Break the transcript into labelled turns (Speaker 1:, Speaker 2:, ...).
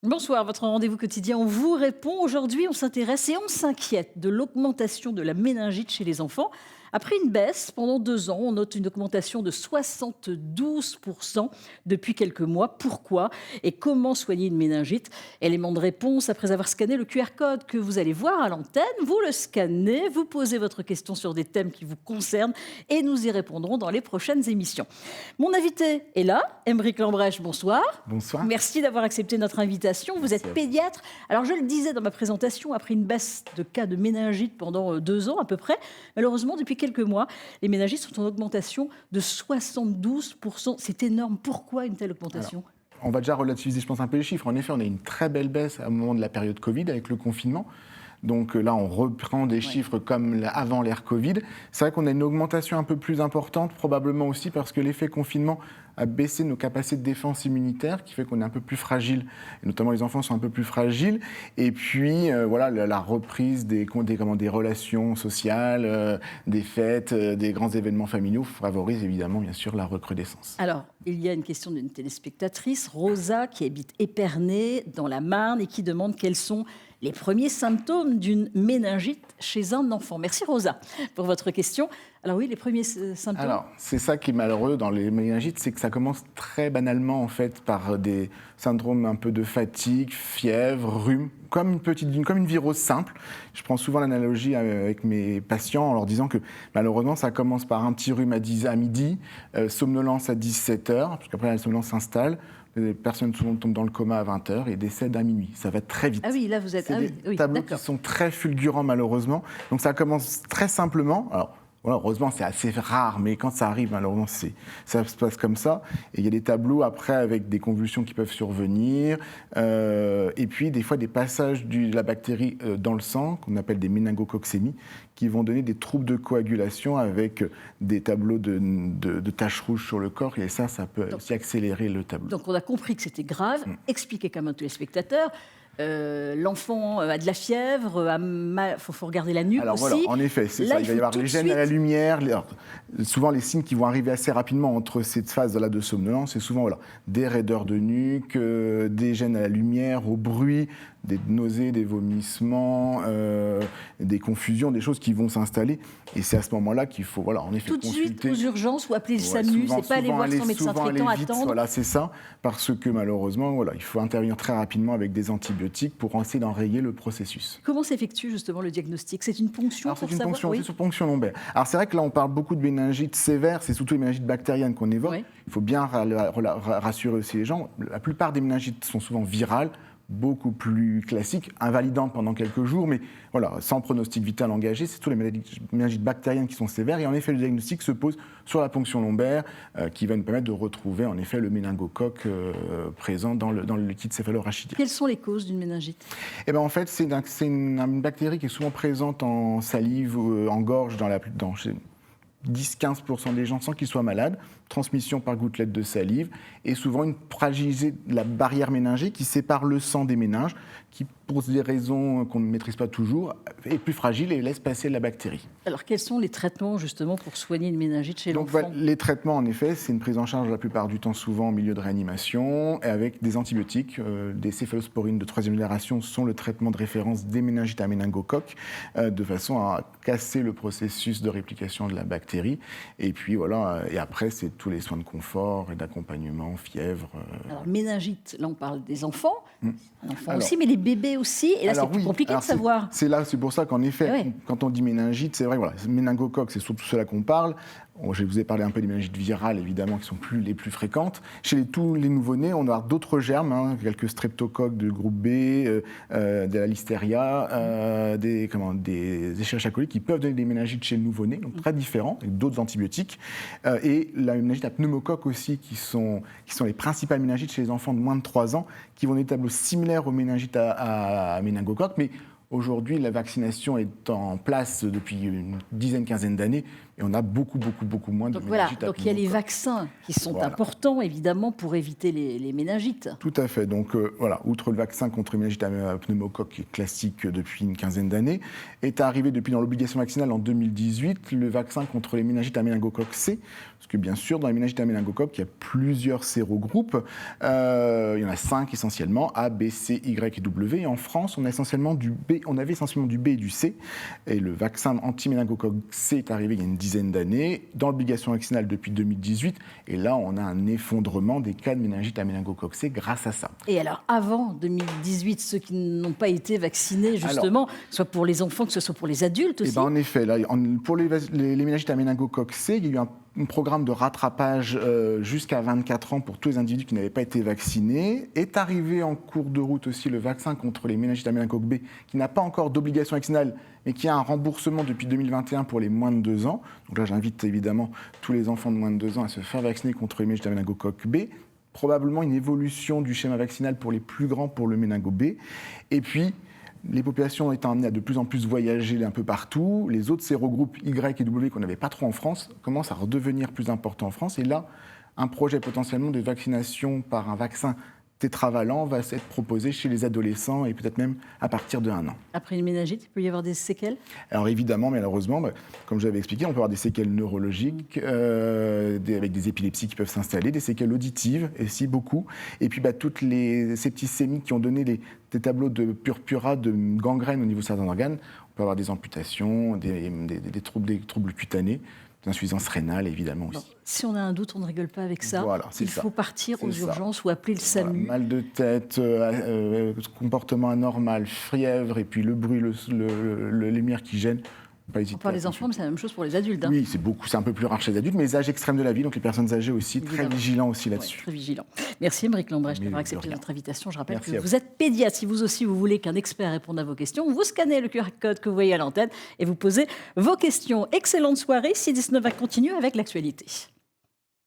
Speaker 1: Bonsoir, votre rendez-vous quotidien, on vous répond. Aujourd'hui, on s'intéresse et on s'inquiète de l'augmentation de la méningite chez les enfants. Après une baisse pendant 2 ans, on note une augmentation de 72% depuis quelques mois. Pourquoi et comment soigner une méningite? Élément de réponse après avoir scanné le QR code que vous allez voir à l'antenne. Vous le scannez, vous posez votre question sur des thèmes qui vous concernent et nous y répondrons dans les prochaines émissions. Mon invité est là, Aymeric Lambrèche, bonsoir.
Speaker 2: Bonsoir.
Speaker 1: Merci d'avoir accepté notre invitation. Vous
Speaker 2: Merci
Speaker 1: êtes
Speaker 2: à vous.
Speaker 1: pédiatre. Alors, je le disais dans ma présentation, après une baisse de cas de méningite pendant 2 ans à peu près, malheureusement, depuis quelques mois, les méningites sont en augmentation de 72%. C'est énorme. Pourquoi une telle augmentation?
Speaker 2: On va déjà relativiser, je pense, un peu les chiffres. En effet, on a une très belle baisse au moment de la période Covid avec le confinement. Donc là, on reprend des chiffres comme avant l'ère Covid. C'est vrai qu'on a une augmentation un peu plus importante, probablement aussi parce que l'effet confinement a baissé nos capacités de défense immunitaire, qui fait qu'on est un peu plus fragile, et notamment les enfants sont un peu plus fragiles. Et puis, voilà, la reprise des relations sociales, des fêtes, des grands événements familiaux favorise évidemment, bien sûr, la recrudescence.
Speaker 1: Alors, il y a une question d'une téléspectatrice, Rosa, qui habite Épernay, dans la Marne, et qui demande quels sont les premiers symptômes d'une méningite chez un enfant. Merci Rosa pour votre question. Alors oui, les premiers symptômes.
Speaker 2: Alors, c'est ça qui est malheureux dans les méningites, c'est que ça commence très banalement en fait par des syndromes un peu de fatigue, fièvre, rhume, comme une virose simple. Je prends souvent l'analogie avec mes patients en leur disant que malheureusement ça commence par un petit rhume à midi, somnolence à 17 heures, parce qu'après la somnolence s'installe. Les personnes souvent tombent dans le coma à 20 heures et décèdent à minuit. Ça va très vite.
Speaker 1: Ah oui, là vous êtes...
Speaker 2: C'est
Speaker 1: Ah
Speaker 2: des
Speaker 1: oui,
Speaker 2: tableaux qui
Speaker 1: d'accord.
Speaker 2: sont très fulgurants malheureusement. Donc ça commence très simplement. Alors, voilà, heureusement, c'est assez rare, mais quand ça arrive, malheureusement, ça se passe comme ça. Et il y a des tableaux après avec des convulsions qui peuvent survenir. Et puis, des fois, des passages de la bactérie dans le sang, qu'on appelle des méningococcémies, qui vont donner des troubles de coagulation avec des tableaux de taches rouges sur le corps. Et ça peut aussi accélérer le tableau.
Speaker 1: Donc on a compris que c'était grave. Expliquez quand même aux téléspectateurs. L'enfant a de la fièvre, faut regarder la nuque
Speaker 2: Alors
Speaker 1: aussi.
Speaker 2: voilà, en effet, c'est
Speaker 1: Là,
Speaker 2: ça. Il va y avoir
Speaker 1: tout
Speaker 2: les
Speaker 1: de
Speaker 2: gènes à la
Speaker 1: suite-
Speaker 2: lumière. Souvent, les signes qui vont arriver assez rapidement entre cette phase-là de somnolence, c'est souvent des raideurs de nuque, des gènes à la lumière, au bruit, des nausées, des vomissements, des confusions, des choses qui vont s'installer. Et c'est à ce moment-là qu'il faut, en effet,
Speaker 1: Tout de suite
Speaker 2: consulter.
Speaker 1: aux urgences ou appeler le
Speaker 2: Ouais,
Speaker 1: SAMU, c'est pas aller voir son médecin
Speaker 2: souvent aller
Speaker 1: traitant,
Speaker 2: vite,
Speaker 1: attendre.
Speaker 2: voilà, c'est ça, parce que malheureusement, il faut intervenir très rapidement avec des antibiotiques pour essayer d'enrayer le processus.
Speaker 1: Comment s'effectue justement le diagnostic? C'est une ponction
Speaker 2: Alors
Speaker 1: pour
Speaker 2: c'est une
Speaker 1: savoir?
Speaker 2: ponction,
Speaker 1: Oui.
Speaker 2: c'est sur ponction lombaire. Alors c'est vrai que là on parle beaucoup de méningite sévère, c'est surtout les méningites bactériennes qu'on évoque.
Speaker 1: Oui.
Speaker 2: Il faut bien rassurer aussi les gens. La plupart des méningites sont souvent virales, beaucoup plus classiques, invalidantes pendant quelques jours, mais voilà, sans pronostic vital engagé. C'est surtout les méningites bactériennes qui sont sévères. Et en effet, le diagnostic se pose sur la ponction lombaire, qui va nous permettre de retrouver en effet le méningocoque présent dans le liquide céphalorachidien.
Speaker 1: Quelles sont les causes d'une méningite?
Speaker 2: Eh ben, en fait, c'est une bactérie qui est souvent présente en salive ou en gorge chez 10-15% des gens sans qu'ils soient malades, transmission par gouttelette de salive, et souvent une fragilité de la barrière méningée qui sépare le sang des méninges, qui, pour des raisons qu'on ne maîtrise pas toujours, est plus fragile et laisse passer la bactérie.
Speaker 1: Alors quels sont les traitements justement pour soigner une méningite chez
Speaker 2: Donc
Speaker 1: l'enfant?
Speaker 2: les traitements, en effet, c'est une prise en charge la plupart du temps souvent en milieu de réanimation, et avec des antibiotiques. Des céphalosporines de 3e génération sont le traitement de référence des méningites à méningocoque, de façon à casser le processus de réplication de la bactérie. Et puis voilà, et après, c'est tous les soins de confort et d'accompagnement, fièvre.
Speaker 1: Alors méningite, là on parle des enfants, enfants
Speaker 2: Alors-
Speaker 1: aussi, mais les bébés aussi, et là c'est
Speaker 2: Alors
Speaker 1: plus
Speaker 2: oui,
Speaker 1: compliqué de
Speaker 2: alors
Speaker 1: savoir.
Speaker 2: c'est pour ça qu'en effet,
Speaker 1: Ouais.
Speaker 2: quand on dit méningite, c'est vrai, voilà, méningocoque, c'est surtout cela qu'on parle. Bon, je vous ai parlé un peu des méningites virales, évidemment, qui sont les plus fréquentes. Chez tous les nouveau-nés, on a d'autres germes, quelques streptocoques de groupe B, de la listeria, des Escherichia coli, qui peuvent donner des méningites chez le nouveau-né, donc très différents, avec d'autres antibiotiques. Et la méningite à pneumocoque aussi, qui sont les principales méningites chez les enfants de moins de 3 ans, qui vont donner des tableaux similaires aux méningites à méningocoque, mais aujourd'hui, la vaccination est en place depuis une dizaine, quinzaine d'années. et on a beaucoup moins de
Speaker 1: Donc voilà,
Speaker 2: méningite à
Speaker 1: donc il y a les
Speaker 2: pneumocoque.
Speaker 1: vaccins qui sont
Speaker 2: Voilà.
Speaker 1: importants, évidemment, pour éviter les méningites.
Speaker 2: Tout à fait. Donc voilà, outre le vaccin contre le méningite à pneumocoque qui est classique depuis une quinzaine d'années, est arrivé depuis dans l'obligation vaccinale en 2018 le vaccin contre les méningites à méningocoque C. Parce que bien sûr, dans les méningites à méningocoque, il y a plusieurs sérogroupes. Il y en a 5 essentiellement, A, B, C, Y et W. Et en France, on avait essentiellement du B et du C. Et le vaccin anti-méningocoque C est arrivé il y a une dizaine d'années, dans l'obligation vaccinale depuis 2018. Et là, on a un effondrement des cas de méningite à méningocoque C grâce à ça.
Speaker 1: Et alors, avant 2018, ceux qui n'ont pas été vaccinés, justement, soit pour les enfants, que ce soit pour les adultes aussi.
Speaker 2: En effet, là, pour les méningites à méningocoque C, il y a eu un programme de rattrapage jusqu'à 24 ans pour tous les individus qui n'avaient pas été vaccinés. Est arrivé en cours de route aussi le vaccin contre les méningites à méningocoque B, qui n'a pas encore d'obligation vaccinale, mais qui a un remboursement depuis 2021 pour les moins de 2 ans. Donc là, j'invite évidemment tous les enfants de moins de 2 ans à se faire vacciner contre les méningites à méningocoque B. Probablement une évolution du schéma vaccinal pour les plus grands pour le méningo B. Et puis, les populations étant amenées à de plus en plus voyager un peu partout, les autres sérogroupes Y et W qu'on n'avait pas trop en France commencent à redevenir plus importants en France. Et là, un projet potentiellement de vaccination par un vaccin tétravalent va être proposé chez les adolescents et peut-être même à partir de 1 an.
Speaker 1: Après une méningite, il peut y avoir des séquelles?
Speaker 2: Alors évidemment, malheureusement, comme j'avais expliqué, on peut avoir des séquelles neurologiques avec des épilepsies qui peuvent s'installer, des séquelles auditives, et si beaucoup, et puis toutes les septicémies qui ont donné des tableaux de purpura, de gangrène au niveau de certains organes. On peut avoir des amputations, des troubles cutanés, d'insuffisance rénale évidemment aussi.
Speaker 1: Bon, si on a un doute, on ne rigole pas avec ça.
Speaker 2: Voilà,
Speaker 1: il faut partir aux urgences ou appeler le
Speaker 2: Voilà,
Speaker 1: SAMU.
Speaker 2: mal de tête, comportement anormal, fièvre et puis le bruit, les lumières qui gênent. Pas hésiter
Speaker 1: Pour les enfants, mais c'est la même chose pour les adultes.
Speaker 2: Oui, c'est un peu plus rare chez les adultes, mais les âges extrêmes de la vie, donc les personnes âgées aussi,
Speaker 1: Évidemment.
Speaker 2: très vigilants aussi là-dessus.
Speaker 1: Ouais, très vigilant. Merci Aymeric Lambrecht
Speaker 2: Mais
Speaker 1: d'avoir
Speaker 2: de
Speaker 1: accepté
Speaker 2: rien.
Speaker 1: notre invitation. Je rappelle
Speaker 2: Merci
Speaker 1: que
Speaker 2: à
Speaker 1: vous êtes pédiatre. Si vous aussi vous voulez qu'un expert réponde à vos questions, vous scannez le QR code que vous voyez à l'antenne et vous posez vos questions. Excellente soirée. 6-19 va continuer avec l'actualité.